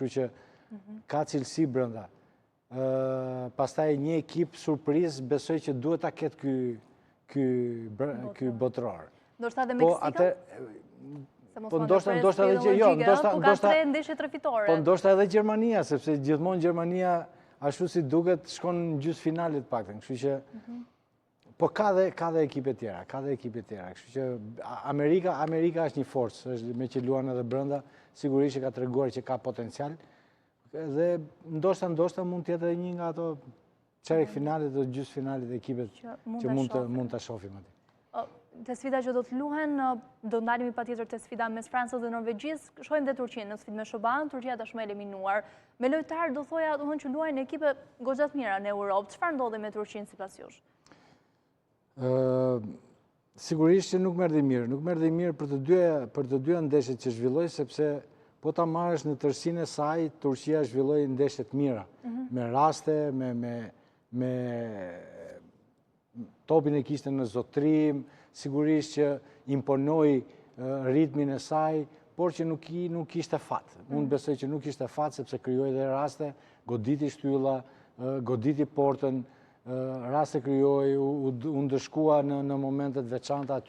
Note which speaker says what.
Speaker 1: Kështu që ka cilësi brenda. Pastaj një ekip surprizë besoj që duhet ta ketë ky botëror.
Speaker 2: Ndoshta dhe Meksika?
Speaker 1: Po ndoshta edhe që jo,
Speaker 2: ka 3 ndeshje trefitore.
Speaker 1: Po ndoshta edhe Gjermania, sepse gjithmonë Gjermania ashtu si duket shkon në gjysmëfinalet paktën. Kështu që po ka dhe ekipe tjera, Kështu që Amerika është një forcë, me që luan edhe brenda, sigurisht që ka treguar që ka potencial. Dhe ndoshta mund të jetë edhe një nga ato çerek finalet dhe gjysmëfinalet e ekipet që mund ta shohim aty.
Speaker 2: Te sfida që do të luhen, do ndalemi patjetër te sfida mes Francës dhe Norvegjisë, shohim dhe Turqinë në sfidë me Shoban, Turqia tashmë eliminuar. Me lojtar do thoja që luajnë ekipe goxha të mira në Europë. Çfarë ndodhi me Turqinë sipas jush?
Speaker 1: Sigurisht që nuk merrdi mirë për të dyja ndeshjet që zhvilloi, sepse po ta marrësh në tërësinë e saj, Turqia zhvilloi ndeshje të mira, me raste, me topin e kishte në zotrim, sigurisht që imponoi ritmin e saj, por që nuk kishte fat. Unë besoj që nuk kishte fat, sepse krijoi dhe raste, goditi shtylla, goditi portën, raste krijoi, u ndëshkua në momentet veçanta.